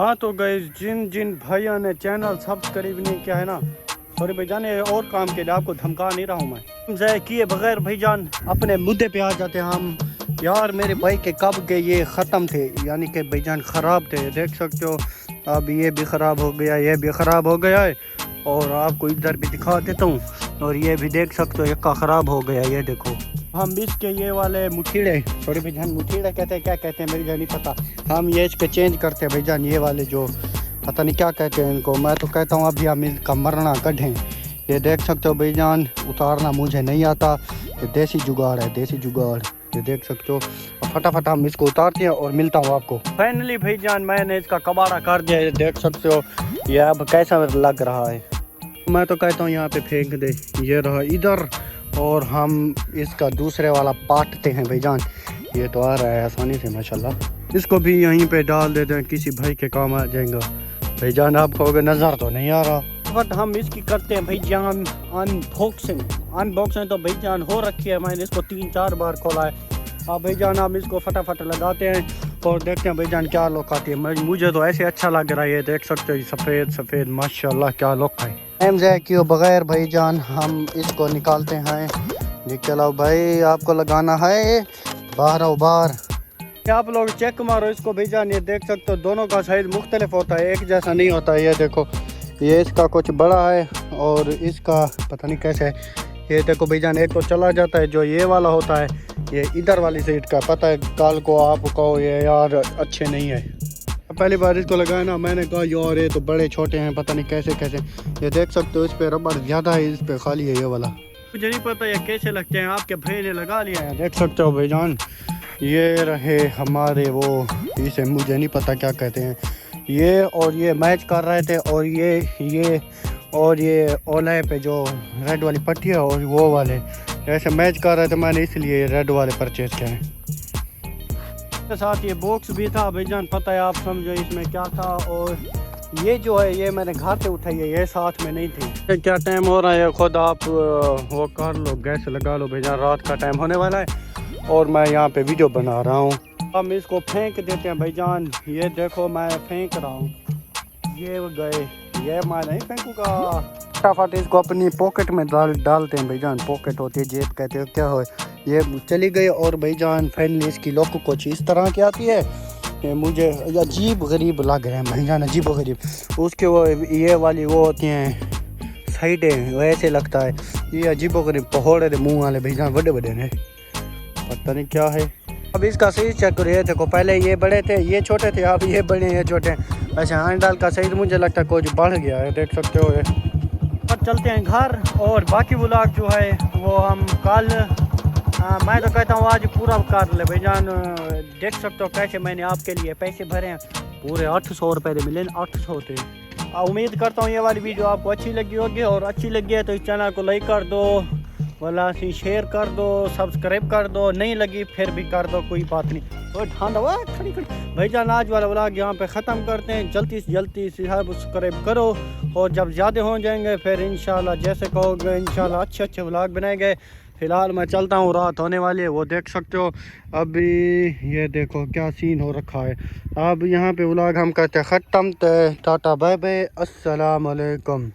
हाँ तो गए जिन जिन भाइयों ने चैनल सब्सक्राइब नहीं किया है ना, सॉरी भाईजान, ये और काम के लिए आपको धमका नहीं रहा हूँ मैं। ज़ाय किए बगैर भाईजान अपने मुद्दे पे आ जाते हैं हम। यार मेरे भाई के कब के ये ख़त्म थे, यानी कि भाईजान ख़राब थे, देख सकते हो। अब ये भी ख़राब हो गया, ये भी ख़राब हो गया है, और आपको इधर भी दिखा देता हूँ। और ये भी देख सकते हो, एक का ख़राब हो गया, ये देखो। हम इसके ये वाले मुठीड़े, सॉरी भाईजान मुठीड़े कहते हैं, क्या कहते हैं मेरी जान नहीं पता, हम ये इसके चेंज करते हैं भाईजान। ये वाले जो पता नहीं क्या कहते हैं इनको, मैं तो कहता हूँ अभी हम इसका मरना कढ़ें। ये देख सकते हो भाईजान, उतारना मुझे नहीं आता, ये देसी जुगाड़ है, देसी जुगाड़। ये देख सकते हो, फटाफट हम इसको उतारते हैं और मिलता हूँ आपको। फाइनली भाईजान मैंने इसका कबाड़ा कर दिया, ये देख सकते हो। ये अब कैसा लग रहा है, मैं तो कहता हूँ यहाँ पे फेंक दे, ये रहा इधर। और हम इसका दूसरे वाला पाटते हैं भाईजान। ये तो आ रहा है आसानी से माशाल्लाह। इसको भी यहीं पे डाल देते हैं, किसी भाई के काम आ जाएगा भाईजान। आपको अगर नज़र तो नहीं आ रहा, बट हम इसकी करते हैं भाईजान अनबॉक्सिंग। अनबॉक्सिंग तो भाईजान हो रखी है, मैंने इसको 3-4 बार खोला है। अब भाईजान हम इसको फटाफट लगाते हैं और देखते हैं भाईजान क्या लुक आती है। मुझे तो ऐसे अच्छा लग रहा है, ये देख सकते हो सफ़ेद सफ़ेद माशाल्लाह क्या लुक है। टाइम ज़ाया किए बगैर भाईजान हम इसको निकालते हैं। निकलो भाई, आपको लगाना है बाहर आओ बाहर। आप लोग चेक मारो इसको भाईजान, ये देख सकते हो दोनों का साइज़ मुख्तलिफ होता है, एक जैसा नहीं होता है। ये देखो, ये इसका कुछ बड़ा है और इसका पता नहीं कैसे है। ये देखो भाईजान, एक तो चला जाता है जो ये वाला होता है, ये इधर वाली साइड का। पता है कल को आप कहो ये यार अच्छे नहीं है। पहली बार इसको लगाया ना, मैंने कहा यार ये तो बड़े छोटे हैं, पता नहीं कैसे कैसे। ये देख सकते हो इस पर रबड़ ज़्यादा है, इस पर खाली है ये वाला। मुझे नहीं पता ये कैसे लगते हैं, आपके भाई ने लगा लिया है। देख सकते हो भाईजान, ये रहे हमारे वो, इसे मुझे नहीं पता क्या कहते हैं ये। और ये मैच कर रहे थे, और ये ओले पे जो रेड वाली पट्टी है और वो वाले ऐसे मैच कर रहे थे, मैंने इसलिए रेड वाले परचेज किए हैं। के साथ ये बॉक्स भी था भाईजान, पता है आप समझो इसमें क्या था। और ये जो है ये मैंने घर से उठाई है, ये साथ में नहीं थी। क्या टाइम हो रहा है खुद आप वो कर लो, गैस लगा लो भाईजान, रात का टाइम होने वाला है और मैं यहाँ पे वीडियो बना रहा हूँ। हम इसको फेंक देते हैं भाईजान। ये देखो मैं फेंक रहा हूँ, ये गए, ये मैं नहीं फेंकूंगा। फटाफट इसको अपनी पॉकेट में डालते हैं भाईजान। पॉकेट होती है, जेब कहते हो क्या हो। ये चली गई और भाईजान फाइनली इसकी लुक कुछ इस तरह की आती है कि मुझे अजीब गरीब लग रहे हैं भाईजान, अजीब गरीब। उसके वो ये वाली वो होती हैं साइडें, वैसे लगता है ये अजीब गरीब पहौड़े मुँह वाले भाईजान, बड़े बड़े ने, पता नहीं क्या है। अब इसका साइज चेक करो, ये देखो पहले ये बड़े थे, ये छोटे थे, अब ये बड़े ये छोटे। अच्छा हैंडल का साइज मुझे लगता है कुछ बढ़ गया है, देख सकते हो। ये अब चलते हैं घर, और बाकी व्लॉग जो है वो हम कल, मैं तो कहता हूँ आज पूरा कर ले भाईजान। देख सकते हो कैसे मैंने आपके लिए पैसे भरे हैं, पूरे 800 रुपये मिले, 800 थे। उम्मीद करता हूँ ये वाली वीडियो आपको अच्छी लगी होगी, और अच्छी लगी है तो इस चैनल को लाइक कर दो, वाला सी शेयर कर दो, सब्सक्राइब कर दो, नहीं लगी फिर भी कर दो, कोई बात नहीं। और ठंड हुआ खड़ी भाईजान, आज वाला व्लॉग यहाँ पे ख़त्म करते हैं। जल्दी से जल्दी सब्सक्राइब करो, और जब ज़्यादा हो जाएंगे फिर इंशाल्लाह जैसे कहोगे इंशाल्लाह अच्छे अच्छे व्लॉग बनाएंगे। फ़िलहाल मैं चलता हूँ, रात होने वाली है, वो देख सकते हो। अभी ये देखो क्या सीन हो रखा है। अब यहाँ पे व्लॉग हम करते ख़त्म। टाटा बाय बाय, अस्सलाम वालेकुम।